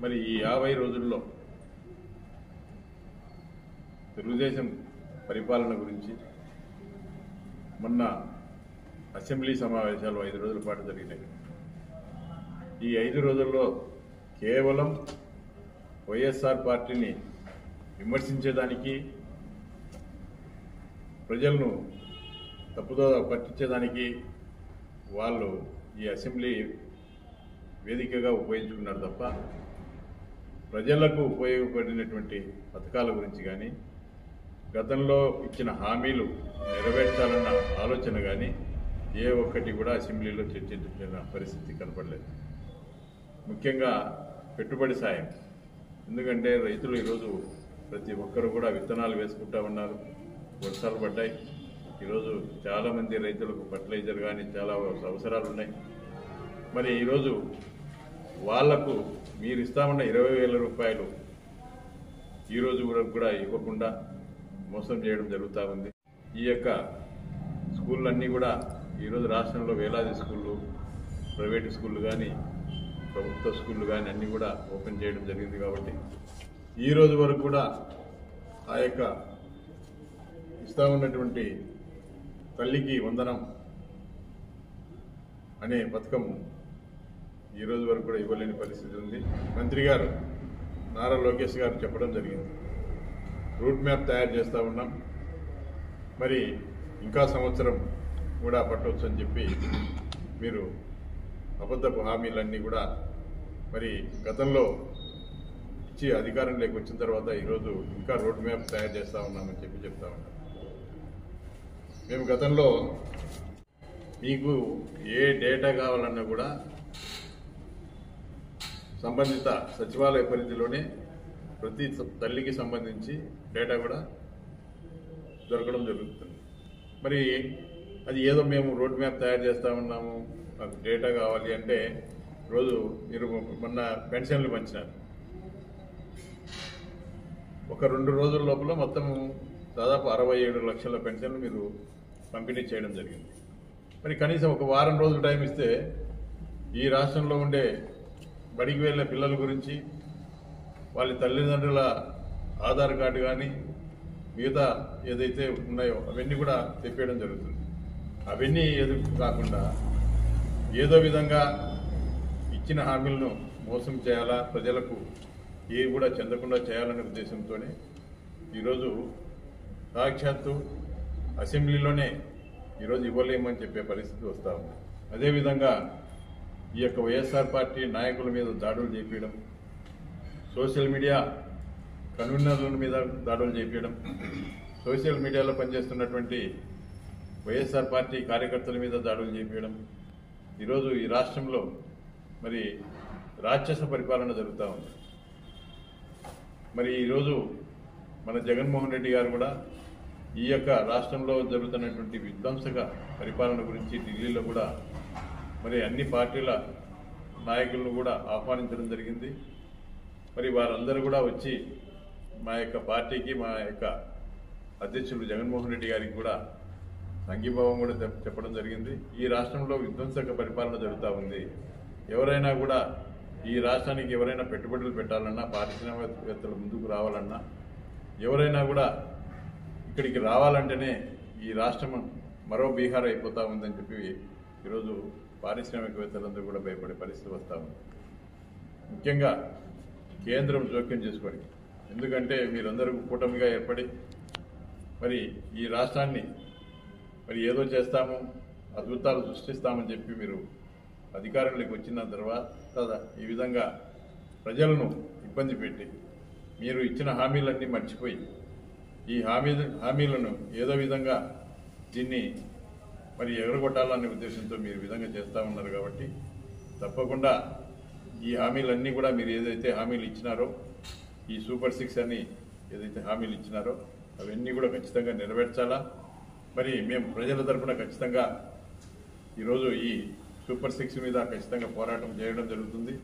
మరి ఈ 50 రోజుల్లో తెలుగుదేశం పరిపాలన గురించి మొన్న అసెంబ్లీ సమావేశాలు 5 రోజుల పాటు జరిగినాయి. ఈ 5 రోజుల్లో కేవలం వైఎస్ఆర్ పార్టీని విమర్శించేదానికి, ప్రజలను తప్పుదో పట్టించేదానికి వాళ్ళు ఈ అసెంబ్లీ వేదికగా ఉపయోగించుకున్నారు తప్ప ప్రజలకు ఉపయోగపడినటువంటి పథకాల గురించి కానీ, గతంలో ఇచ్చిన హామీలు నెరవేర్చాలన్న ఆలోచన కానీ ఏ ఒక్కటి కూడా అసెంబ్లీలో చర్చించిన పరిస్థితి కనపడలేదు. ముఖ్యంగా పెట్టుబడి సాయం. ఎందుకంటే రైతులు ఈరోజు ప్రతి ఒక్కరు కూడా విత్తనాలు వేసుకుంటా ఉన్నారు. వర్షాలు పడ్డాయి. ఈరోజు చాలామంది రైతులకు ఫర్టిలైజర్ కానీ చాలా అవసరాలు ఉన్నాయి. మరి ఈరోజు వాళ్లకు మీరు ఇస్తామన్న 20,000 రూపాయలు ఈరోజు వరకు కూడా ఇవ్వకుండా మోసం చేయడం జరుగుతూ ఉంది. ఈ యొక్క స్కూళ్ళన్నీ కూడా ఈరోజు రాష్ట్రంలో వేలాది స్కూళ్ళు, ప్రైవేటు స్కూళ్ళు కానీ ప్రభుత్వ స్కూళ్ళు కానీ అన్నీ కూడా ఓపెన్ చేయడం జరిగింది. కాబట్టి ఈరోజు వరకు కూడా ఆ యొక్క ఇస్తా ఉన్నటువంటి తల్లికి వందనం అనే పథకం ఈరోజు వరకు కూడా ఇవ్వలేని పరిస్థితి ఉంది. మంత్రి గారు నారా లోకేష్ గారు చెప్పడం జరిగింది, రూట్ మ్యాప్ తయారు చేస్తూ ఉన్నాం, మరి ఇంకా సంవత్సరం కూడా పట్టవచ్చు అని చెప్పి మీరు అబద్ధపు హామీలన్నీ కూడా మరి గతంలో ఇచ్చి అధికారంలోకి వచ్చిన తర్వాత ఈరోజు ఇంకా రోడ్ మ్యాప్ తయారు చేస్తూ ఉన్నామని చెప్పి చెప్తా ఉన్నాం. మేము గతంలో మీకు ఏ డేటా కావాలన్నా కూడా సంబంధిత సచివాలయ పరిధిలోనే ప్రతి తల్లికి సంబంధించి డేటా కూడా దొరకడం జరుగుతుంది. మరి అది ఏదో మేము రోడ్ మ్యాప్ తయారు చేస్తూ ఉన్నాము, మాకు డేటా కావాలి అంటే రోజు మీరు మొన్న పెన్షన్లు పంచినారు. ఒక 2 రోజుల లోపల మొత్తం దాదాపు 67 లక్షల పెన్షన్లు మీరు పంపిణీ చేయడం జరిగింది. మరి కనీసం ఒక వారం రోజులు టైం ఇస్తే ఈ రాష్ట్రంలో ఉండే బడికి వెళ్ళిన పిల్లల గురించి, వాళ్ళ తల్లిదండ్రుల ఆధార్ కార్డు కానీ మిగతా ఏదైతే ఉన్నాయో అవన్నీ కూడా తెప్పేయడం జరుగుతుంది. అవన్నీ ఎదురు కాకుండా ఏదో విధంగా ఇచ్చిన హామీలను మోసం చేయాలా, ప్రజలకు ఏవి కూడా చెందకుండా చేయాలనే ఉద్దేశంతోనే ఈరోజు సాక్షాత్తు అసెంబ్లీలోనే ఈరోజు ఇవ్వలేమని చెప్పే పరిస్థితి వస్తూ ఉంది. అదేవిధంగా ఈ యొక్క వైఎస్ఆర్ పార్టీ నాయకుల మీద దాడులు చేపించడం, సోషల్ మీడియా కన్వీనర్ల మీద దాడులు చేపించడం, సోషల్ మీడియాలో పనిచేస్తున్నటువంటి వైఎస్ఆర్ పార్టీ కార్యకర్తల మీద దాడులు చేపించడం, ఈరోజు ఈ రాష్ట్రంలో మరి రాక్షస పరిపాలన జరుగుతూ ఉంది. మరి ఈరోజు మన జగన్మోహన్ రెడ్డి గారు కూడా ఈ యొక్క రాష్ట్రంలో జరుగుతున్నటువంటి విధ్వంసక పరిపాలన గురించి ఢిల్లీలో కూడా మరి అన్ని పార్టీల నాయకులను కూడా ఆహ్వానించడం జరిగింది. మరి వారందరూ కూడా వచ్చి మా యొక్క పార్టీకి, మా యొక్క అధ్యక్షులు జగన్మోహన్ రెడ్డి గారికి కూడా సంఘీభావం కూడా చెప్పడం జరిగింది. ఈ రాష్ట్రంలో విధ్వంసక పరిపాలన జరుగుతూ ఉంది. ఎవరైనా కూడా ఈ రాష్ట్రానికి ఎవరైనా పెట్టుబడులు పెట్టాలన్నా, పారిశ్రామికవేత్తలు ముందుకు రావాలన్నా, ఎవరైనా కూడా ఇక్కడికి రావాలంటేనే ఈ రాష్ట్రం మరో బీహార్ అయిపోతూ ఉందని చెప్పి ఈరోజు పారిశ్రామికవేత్తలందరూ కూడా భయపడే పరిస్థితి వస్తూ ఉంది. ముఖ్యంగా కేంద్రం జోక్యం చేసుకొని, ఎందుకంటే మీరందరూ కూటమిగా ఏర్పడి మరి ఈ రాష్ట్రాన్ని మరి ఏదో చేస్తాము, అద్భుతాలు సృష్టిస్తామని చెప్పి మీరు అధికారంలోకి వచ్చిన తర్వాత ఈ విధంగా ప్రజలను ఇబ్బంది పెట్టి మీరు ఇచ్చిన హామీలన్నీ మర్చిపోయి ఈ హామీలను ఏదో విధంగా దీన్ని మరి ఎగరగొట్టాలనే ఉద్దేశంతో మీరు విధంగా చేస్తూ ఉన్నారు. కాబట్టి తప్పకుండా ఈ హామీలన్నీ కూడా మీరు ఏదైతే హామీలు ఇచ్చినారో, ఈ సూపర్ 6 అని ఏదైతే హామీలు ఇచ్చినారో అవన్నీ కూడా ఖచ్చితంగా నెరవేర్చాలా. మరి మేము ప్రజల తరఫున ఖచ్చితంగా ఈరోజు ఈ సూపర్ 6 మీద ఖచ్చితంగా పోరాటం చేయడం జరుగుతుంది.